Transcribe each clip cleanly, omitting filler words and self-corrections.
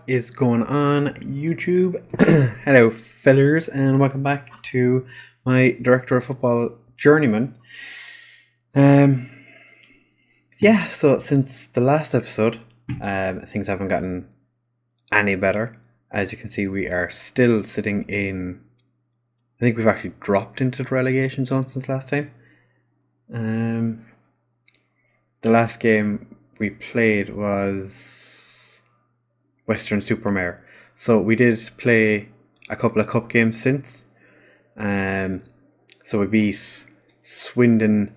is going on YouTube? Hello fellers, and welcome back to my Director of Football Journeyman. So since the last episode, things haven't gotten any better. As you can see, we are still sitting in, I think we've actually dropped into the relegation zone since last time. The last game we played was Western Supermare. So we did play a couple of cup games since. So we beat Swindon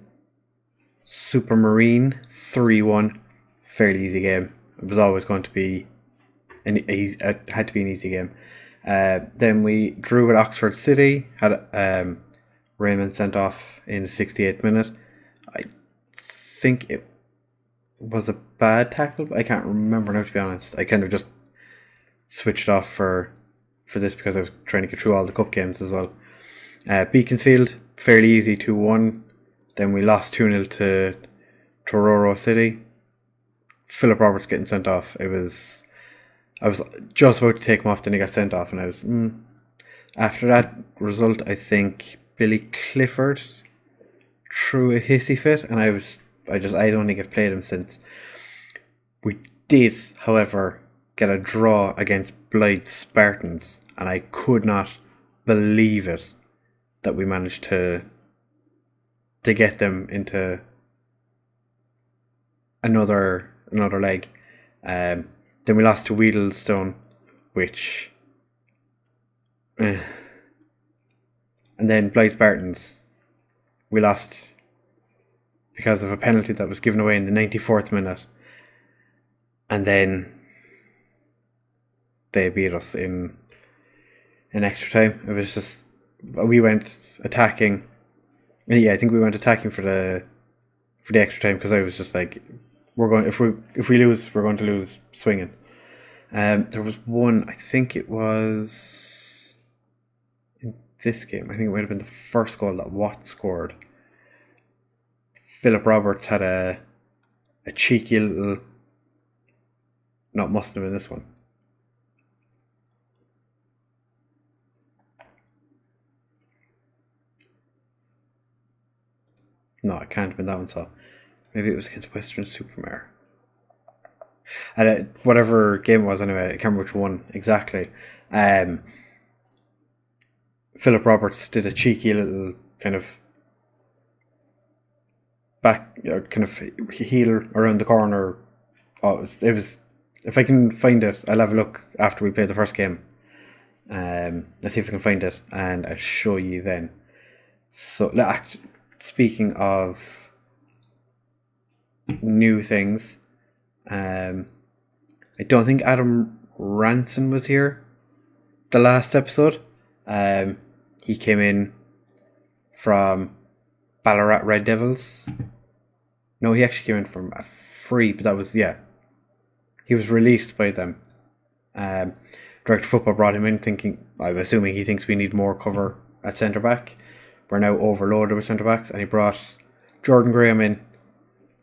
Supermarine 3-1. Fairly easy game. It was always going to be it had to be an easy game. Then we drew with Oxford City. Had Raymond sent off in the 68th minute. I think it was a bad tackle, but I can't remember now, to be honest. I kind of just switched off for this because I was trying to get through all the cup games as well. Beaconsfield, fairly easy, 2-1. Then we lost 2-0 to Tororo City. Philip Roberts getting sent off. I was just about to take him off, then he got sent off, and I was after that result, I think Billy Clifford threw a hissy fit, and I don't think I've played him since. We did, however, get a draw against Blythe Spartans, and I could not believe it that we managed to get them into another leg. Then we lost to Wheedlestone, and then Blythe Spartans, we lost because of a penalty that was given away in the 94th minute, and then they beat us in extra time. It was just, we went attacking. Yeah, I think we went attacking for the extra time, because I was just like, if we lose, we're going to lose swinging. There was one, I think it was in this game, I think it might have been the first goal that Watt scored. Philip Roberts had a cheeky little, mustn't have been this one. No, it can't have been that one, so maybe it was against Western Supermare. And whatever game it was anyway, I can't remember which one exactly. Philip Roberts did a cheeky little kind of heel around the corner. It was, if I can find it, I'll have a look after we play the first game. Let's see if I can find it, and I'll show you then. So, speaking of new things, I don't think Adam Ranson was here the last episode. He came in from Ballarat Red Devils. No, he actually came in from a free, but that was, he was released by them. Director of Football brought him in I'm assuming he thinks we need more cover at centre back. We're now overloaded with centre backs, and he brought Jordan Graham in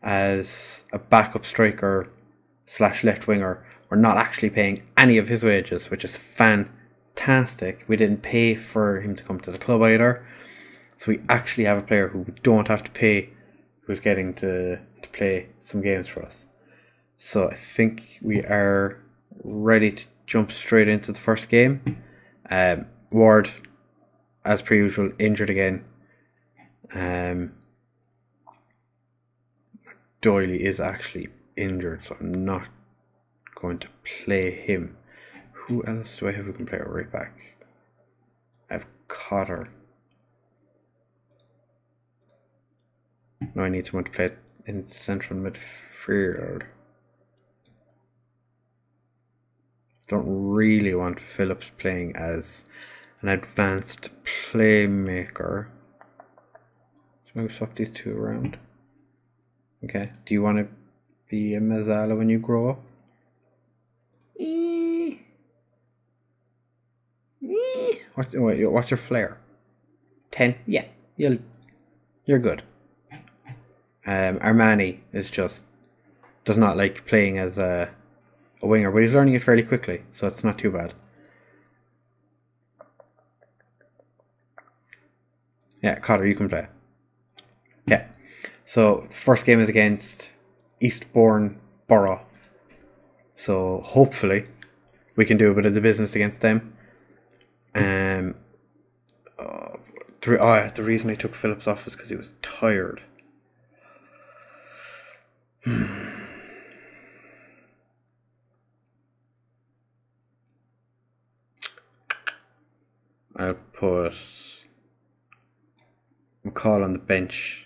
as a backup striker / left winger. We're not actually paying any of his wages, which is fantastic. We didn't pay for him to come to the club either, so we actually have a player who we don't have to pay, who's getting to play some games for us. So I think we are ready to jump straight into the first game. Ward, as per usual, injured again. Doyley is actually injured, so I'm not going to play him. Who else do I have who can play right back? I have Cotter. No, I need someone to play in central midfield. Don't really want Phillips playing as an advanced playmaker. So maybe swap these two around. Okay. Do you want to be a Mazzala when you grow up? What's your flair? 10? Yeah. You're good. Armani is just does not like playing as a a winger, but he's learning it fairly quickly, so it's not too bad. Yeah, Cotter, you can play. Yeah. So, first game is against Eastbourne Borough. So, hopefully, we can do a bit of the business against them. The reason I took Phillips off is because he was tired. I'll put McCall on the bench.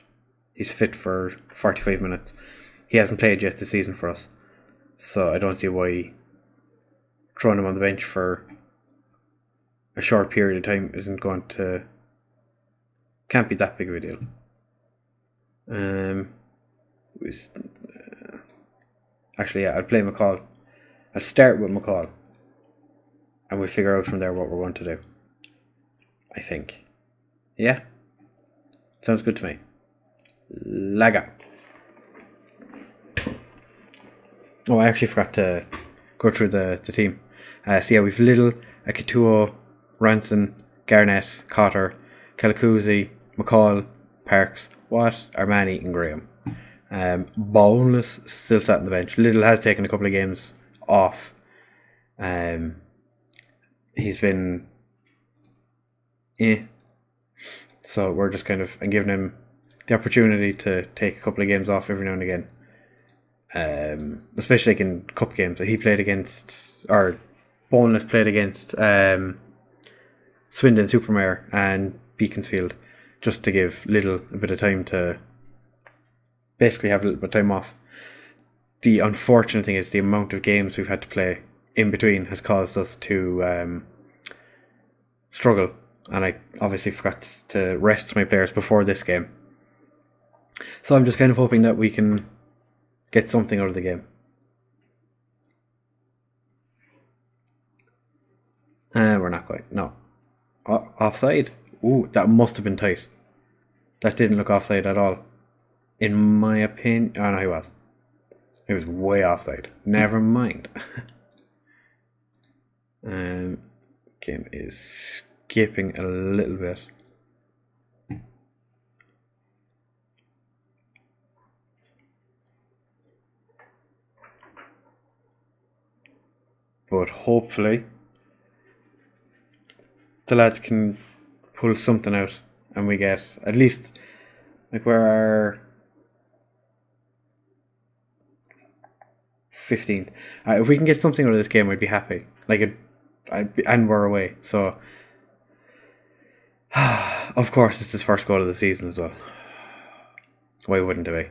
He's fit for 45 minutes. He hasn't played yet this season for us, so I don't see why throwing him on the bench for a short period of time can't be that big of a deal. Actually, yeah, I'll play McCall. I'll start with McCall, and we'll figure out from there what we're going to do. I think. Yeah. Sounds good to me. Laga. Oh, I actually forgot to go through the team. So yeah, we've Little, Akituo, Ranson, Garnett, Cotter, Calacuzi, McCall, Parks, Watt, Armani, and Graham. Boneless still sat on the bench. Little has taken a couple of games off. He's been so we're just kind of giving him the opportunity to take a couple of games off every now and again. Especially like in cup games that he played against, or Boneless played against Swindon Supermare and Beaconsfield, just to give Little a bit of time to basically have a little bit of time off. The unfortunate thing is the amount of games we've had to play in between has caused us to struggle, and I obviously forgot to rest my players before this game. So I'm just kind of hoping that we can get something out of the game. We're not quite. No. Offside? Ooh, that must have been tight. That didn't look offside at all. In my opinion... Oh, no, he was. He was way offside. Never mind. Game is skipping a little bit. But hopefully the lads can pull something out and we get at least like we're 15th. If we can get something out of this game, I'd be happy. And we're away, so of course it's his first goal of the season as well. Why wouldn't it be?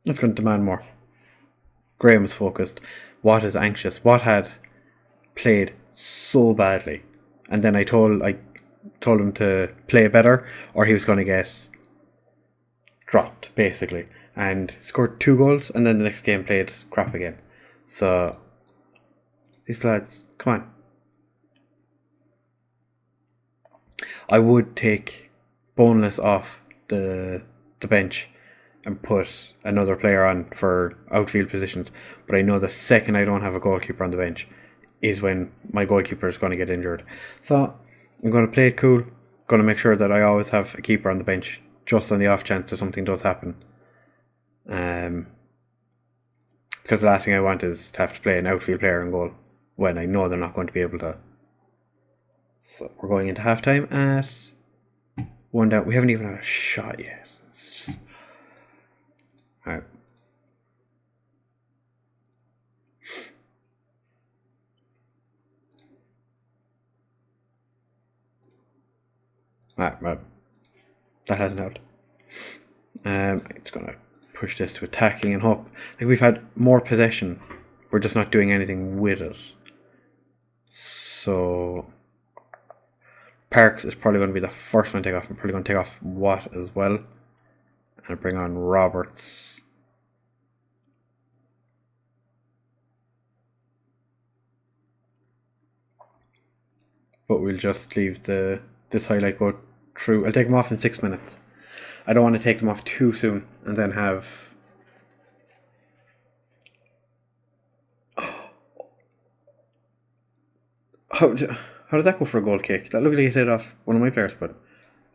It's going to demand more. Graham was focused. Watt is anxious. Watt had played so badly, and then I told him to play better, or he was going to get dropped basically. And scored 2 goals, and then the next game played crap again. So these lads, come on. I would take Boneless off the bench and put another player on for outfield positions, but I know the second I don't have a goalkeeper on the bench is when my goalkeeper is going to get injured. So I'm going to play it cool, going to make sure that I always have a keeper on the bench just on the off chance that something does happen. Because the last thing I want is to have to play an outfield player in goal when I know they're not going to be able to. So we're going into half time at 1 down. We haven't even had a shot yet. It's just... Alright. Alright, well, that hasn't helped. It's going to push this to attacking and hope. Like, we've had more possession. We're just not doing anything with it. So Parks is probably going to be the first one to take off. I'm probably going to take off Watt as well. And bring on Roberts. But we'll just leave this highlight go through. I'll take him off in 6 minutes. I don't want to take them off too soon and then have... How did that go for a goal kick? That looked like it hit off one of my players, but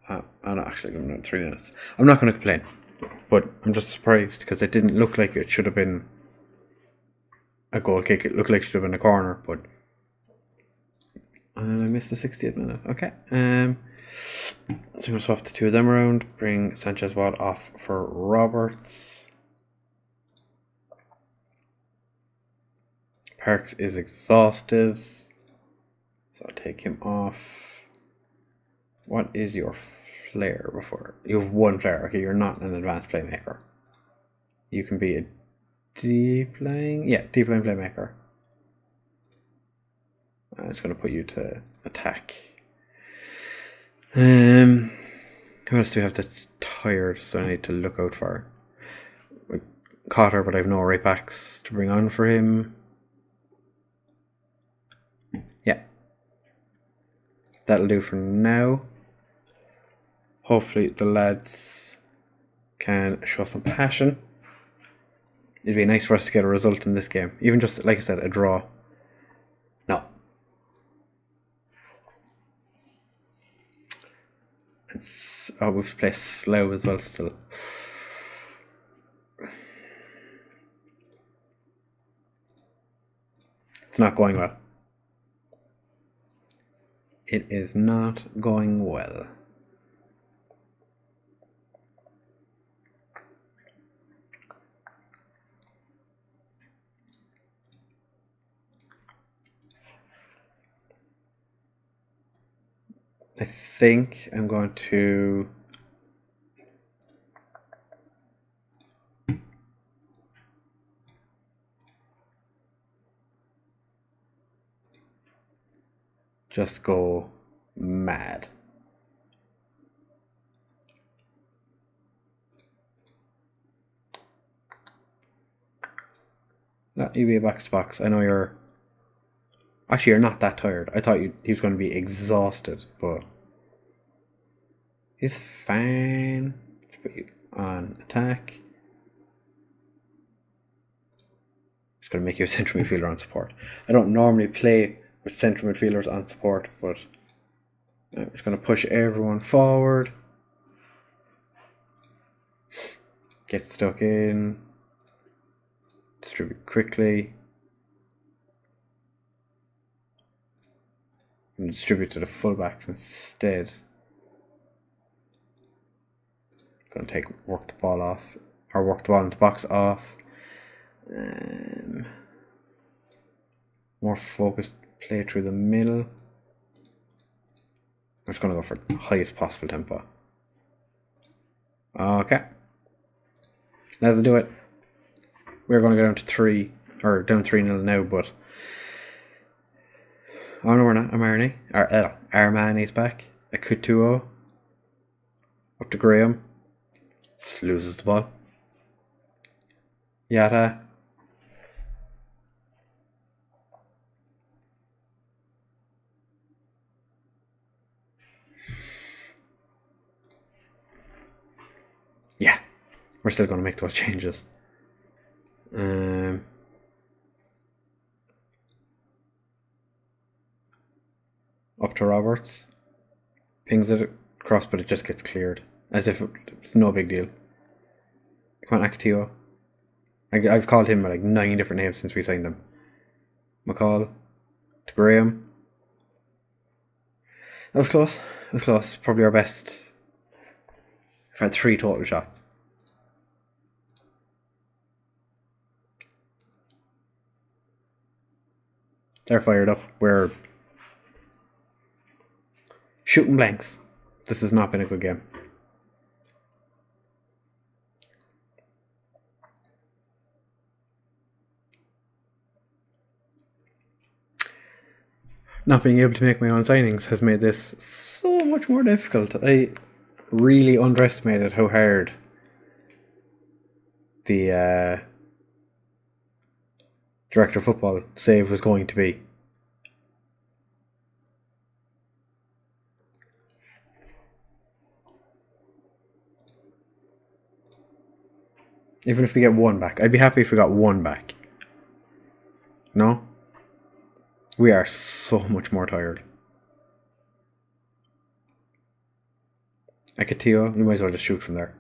I'm not actually going to 3 minutes. I'm not going to complain, but I'm just surprised because it didn't look like it should have been a goal kick. It looked like it should have been a corner, but I missed the 60th minute. Okay. So I'm going to swap the two of them around. Bring Sanchez Watt off for Roberts. Parks is exhausted, so I'll take him off. What is your flair before? You have 1 flair. Okay, you're not an advanced playmaker. You can be a deep line. Yeah, deep line playmaker. I'm just going to put you to attack. Who else do we have that's tired, so I need to look out for? Cotter, but I have no right backs to bring on for him. Yeah. That'll do for now. Hopefully the lads can show some passion. It'd be nice for us to get a result in this game. Even just, like I said, a draw. No. We've to play slow as well still. It's not going well. It is not going well. I think I'm going to just go mad. No, you be a box to box. I know you're... Actually, you're not that tired. I thought he was going to be exhausted, but he's fine. Let's put you on attack. Just going to make you a central midfielder on support. I don't normally play with central midfielders on support, but I'm just going to push everyone forward. Get stuck in. Distribute quickly. And distribute to the fullbacks instead. Going to work the ball off, or work the ball into the box off. More focused play through the middle. I'm just going to go for the highest possible tempo. Okay. Let's do it. We're going to go down to 3, or down 3-0 now, but oh no, we're not. Armani's back. A Couture. Up to Graham. Just loses the ball. Yata. Yeah. We're still going to make those changes. Up to Roberts. Pings it across, but it just gets cleared. As if it's no big deal. Come on, Akatio. I've called him like 9 different names since we signed him. McCall. To Graham. That was close. It was close. Probably our best. I've had 3 total shots. They're fired up. We're shooting blanks. This has not been a good game. Not being able to make my own signings has made this so much more difficult. I really underestimated how hard the director of football save was going to be. Even if we get one back. I'd be happy if we got one back. No? We are so much more tired. Akatillo, you might as well just shoot from there.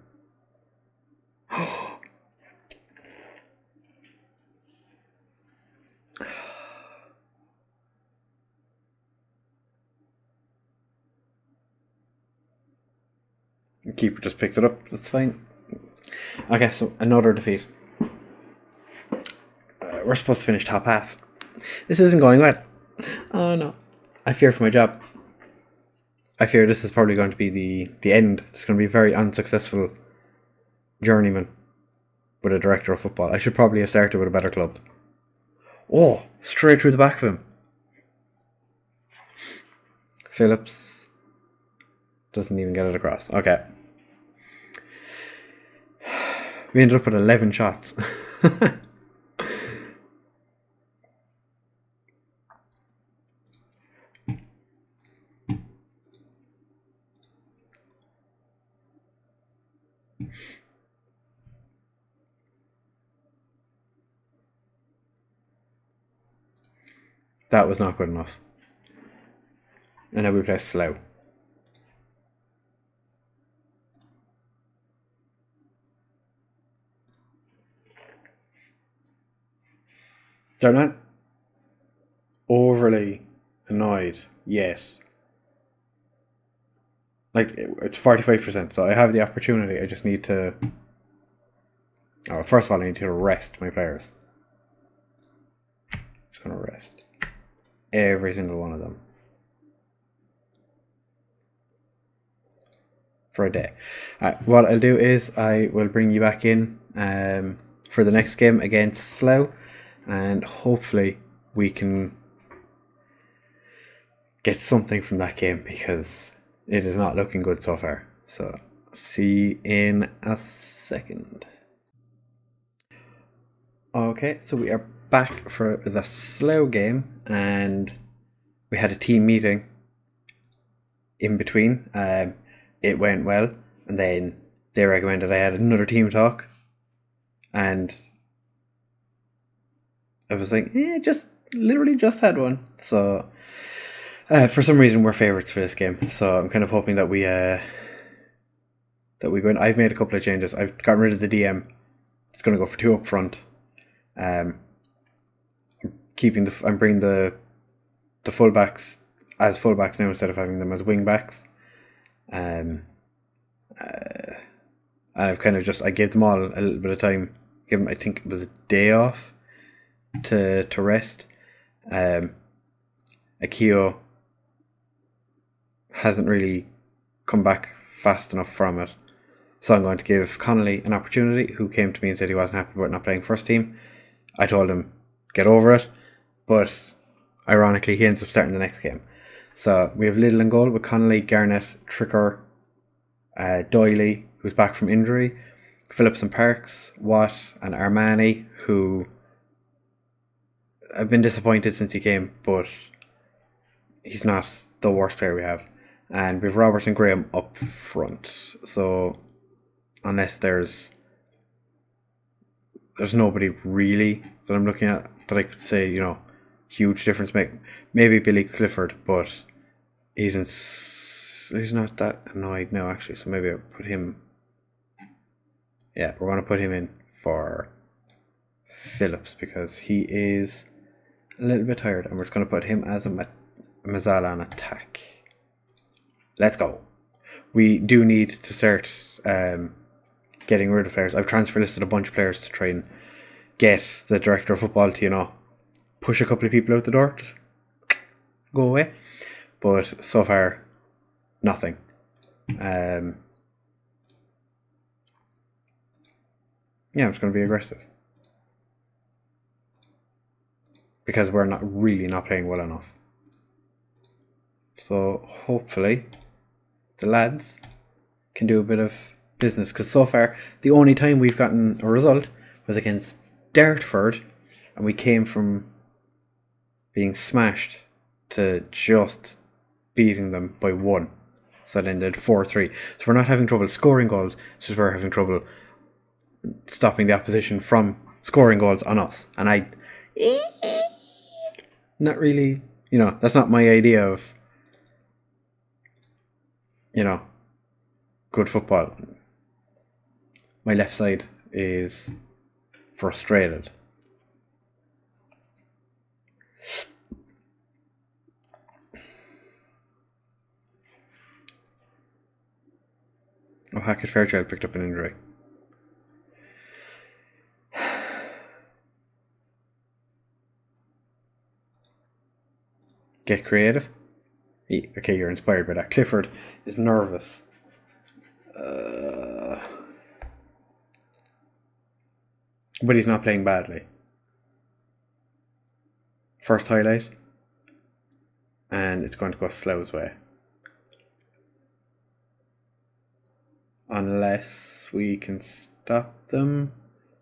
The keeper just picks it up. That's fine. Okay, so another defeat. We're supposed to finish top half. This isn't going well. Oh no. I fear for my job. I fear this is probably going to be the end. It's going to be a very unsuccessful journeyman with a director of football. I should probably have started with a better club. Oh, straight through the back of him. Phillips doesn't even get it across. Okay. We ended up with 11 shots. That was not good enough. And now we play slow. They're not overly annoyed yet. Like, it's 45%, so I have the opportunity. I just need to... Oh, first of all, I need to rest my players. Just going to rest every single one of them for a day. What I'll do is I will bring you back in for the next game against Slough, and hopefully we can get something from that game, because it is not looking good so far. So see in a second. Okay, so we are back for the Slough game, and we had a team meeting in between. It went well, and then they recommended I had another team talk, and I was like, literally just had one. So for some reason we're favourites for this game, so I'm kind of hoping that we go in. I've made a couple of changes. I've gotten rid of the DM. It's going to go for 2 up front. I'm bringing the fullbacks as fullbacks now instead of having them as wing backs. And I've kind of I gave them all a little bit of time. Give them, I think it was a day off to rest. Akio hasn't really come back fast enough from it, so I'm going to give Connolly an opportunity, who came to me and said he wasn't happy about not playing first team. I told him, get over it, but ironically he ends up starting the next game. So we have Little in goal with Connolly, Garnett, Tricker, Doyley, who's back from injury, Phillips and Parks, Watt and Armani, who I've been disappointed since he came, but he's not the worst player we have. And we have Roberts and Graham up front. So unless there's nobody really that I'm looking at that I could say, huge difference make. Maybe Billy Clifford, but he's not that annoyed now actually. So maybe I'll put him. Yeah, we're going to put him in for Phillips because he is a little bit tired, and we're just going to put him as a Mazzala on attack. Let's go. We do need to start getting rid of players. I've transfer listed a bunch of players to try and get the director of football to, push a couple of people out the door, just go away. But so far, nothing. I'm just going to be aggressive. Because we're not playing well enough. So hopefully the lads can do a bit of business, because so far the only time we've gotten a result was against Dartford, and we came from being smashed to just beating them by 1. So it ended 4-3. So we're not having trouble scoring goals, it's just we're having trouble stopping the opposition from scoring goals on us. And not really, that's not my idea of, good football. My left side is frustrated. Oh, Hackett Fairchild picked up an injury. Get creative. Okay, you're inspired by that. Clifford is nervous. But he's not playing badly. First highlight. And it's going to go Slow's way. Unless we can stop them.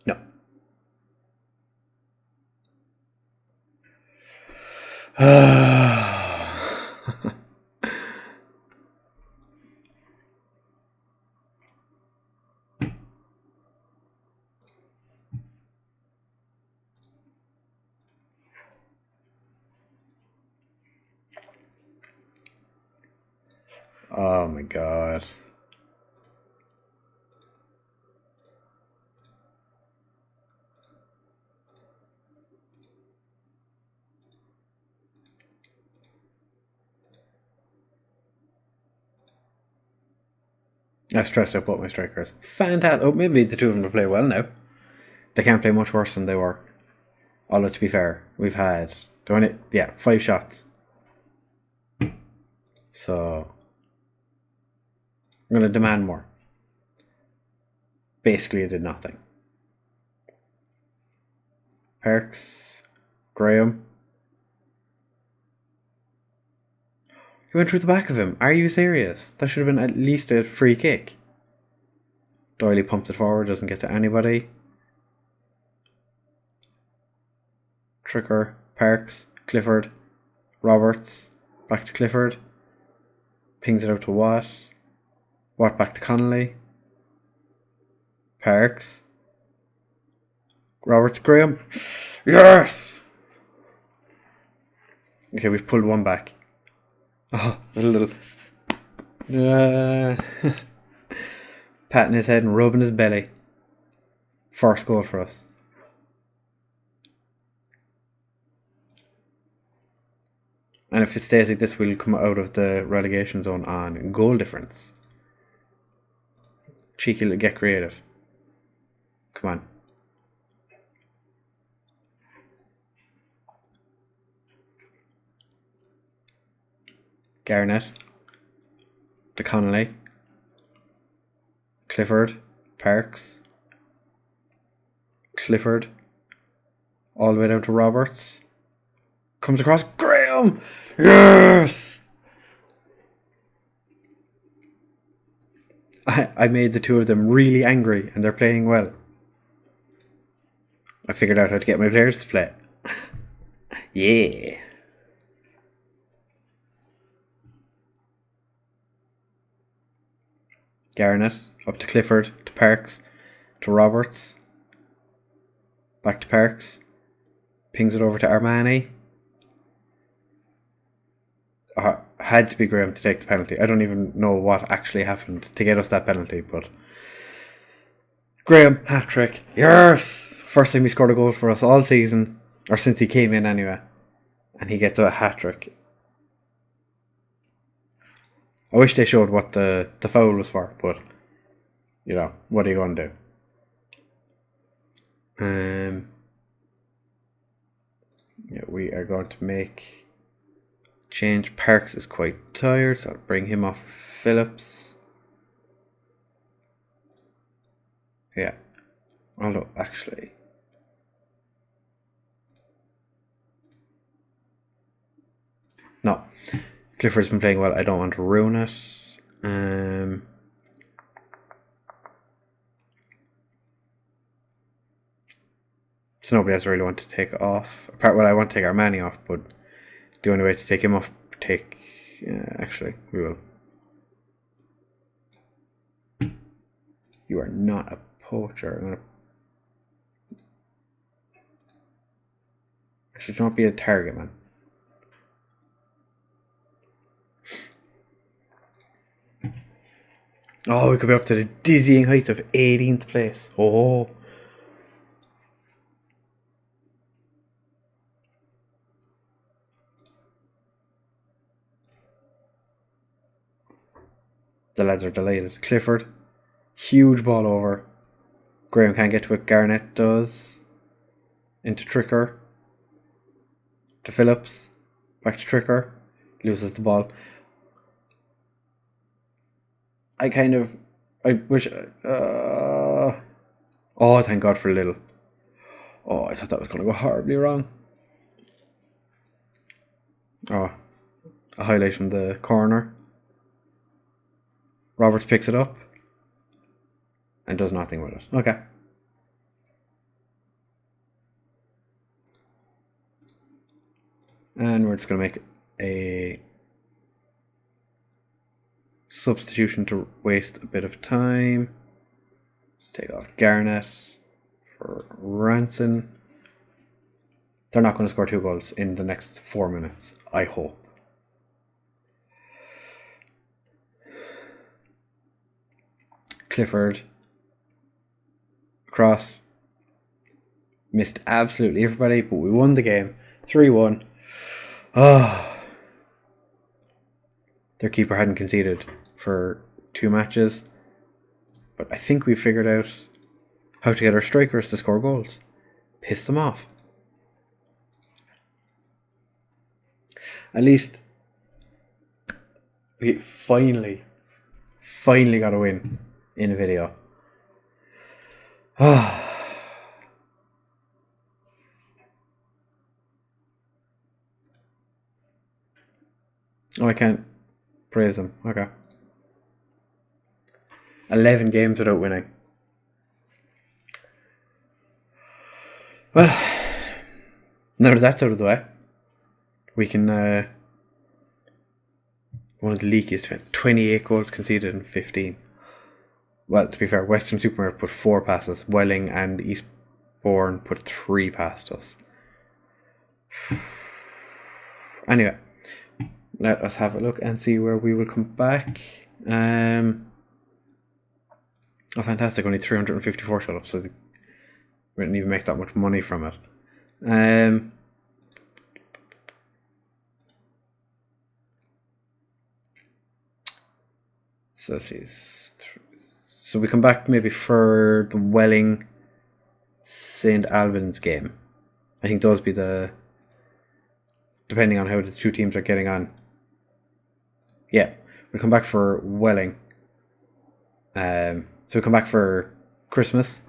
No. Oh my god. I stressed out both my strikers. Fantastic. Oh, maybe the two of them will play well now. They can't play much worse than they were. Although, to be fair, we've had 5 shots. So, I'm going to demand more. Basically, I did nothing. Perks. Graham. He went through the back of him. Are you serious? That should have been at least a free kick. Doyley pumps it forward, doesn't get to anybody. Tricker, Parks, Clifford, Roberts, back to Clifford. Pings it out to Watt. Watt back to Connolly. Parks. Roberts, Graham. Yes! Okay, we've pulled one back. Oh, little. Patting his head and rubbing his belly. First goal for us. And if it stays like this, we'll come out of the relegation zone on goal difference. Cheeky, get creative. Come on. Garnett. To Connolly. Clifford. Parks. Clifford. All the way down to Roberts. Comes across. Graham! Yes! I made the two of them really angry and they're playing well. I figured out how to get my players to play. Yeah. Garnett, up to Clifford, to Parks, to Roberts, back to Parks, pings it over to Armani. Had to be Graham to take the penalty. I don't even know what actually happened to get us that penalty, but Graham, hat-trick, yes! First time he scored a goal for us all season, or since he came in anyway, and he gets a hat-trick. I wish they showed what the foul was for, but, what are you going to do? We are going to change. Parks is quite tired, so I'll bring him off Phillips. Yeah. Although, actually... No. Clifford's been playing well. I don't want to ruin it. So nobody else really want to take off. I want to take Armani off, but the only way to take him off, actually, we will. You are not a poacher. I'm going to Should not be a target, man. Oh, we could be up to the dizzying heights of 18th place. Oh. The lads are delighted. Clifford, huge ball over. Graham can't get to it. Garnett does. Into Tricker. To Phillips. Back to Tricker. Loses the ball. I wish. Oh, thank God for Little. Oh, I thought that was going to go horribly wrong. Oh, a highlight from the corner. Roberts picks it up and does nothing with it. Okay. And we're just going to make a substitution to waste a bit of time. Let's take off Garnett for Ranson. They're not going to score 2 goals in the next 4 minutes, I hope. Clifford across, missed absolutely everybody, but we won the game 3-1. Oh, their keeper hadn't conceded for 2 matches, but I think we figured out how to get our strikers to score goals. Piss them off. At least we finally got a win in a video. Oh, I can't praise them. Okay. 11 games without winning. Well, now that that's out of the way, we can one of the leakiest defense. 28 goals conceded in 15. Well, to be fair, Western Supermare put 4 past us. Welling and Eastbourne put 3 past us. Anyway, let us have a look and see where we will come back. Oh, fantastic. Only 354 shut-ups, so we didn't even make that much money from it. So let's see. So we come back maybe for the Welling St. Albans game. I think those be the, depending on how the 2 teams are getting on. Yeah, we come back for Welling. So we come back for Christmas.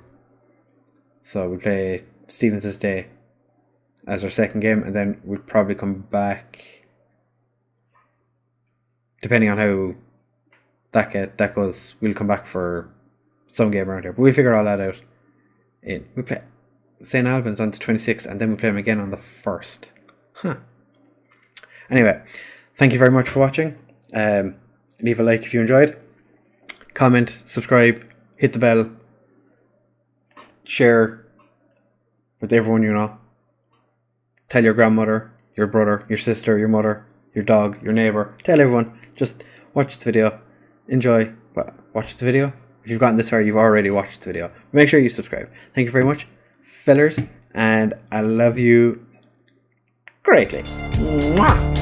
So we play Stevens' Day as our second game, and then we'll probably come back, depending on how that goes, we'll come back for some game around here. But we'll figure all that out. We play St. Albans on the 26th, and then we play them again on the 1st. Huh. Anyway, thank you very much for watching. Leave a like if you enjoyed. Comment, subscribe, hit the bell, share with everyone you know. Tell your grandmother, your brother, your sister, your mother, your dog, your neighbour. Tell everyone. Just watch the video. Enjoy. Watch the video. If you've gotten this far, you've already watched the video. Make sure you subscribe. Thank you very much, fellers, and I love you greatly. Mwah!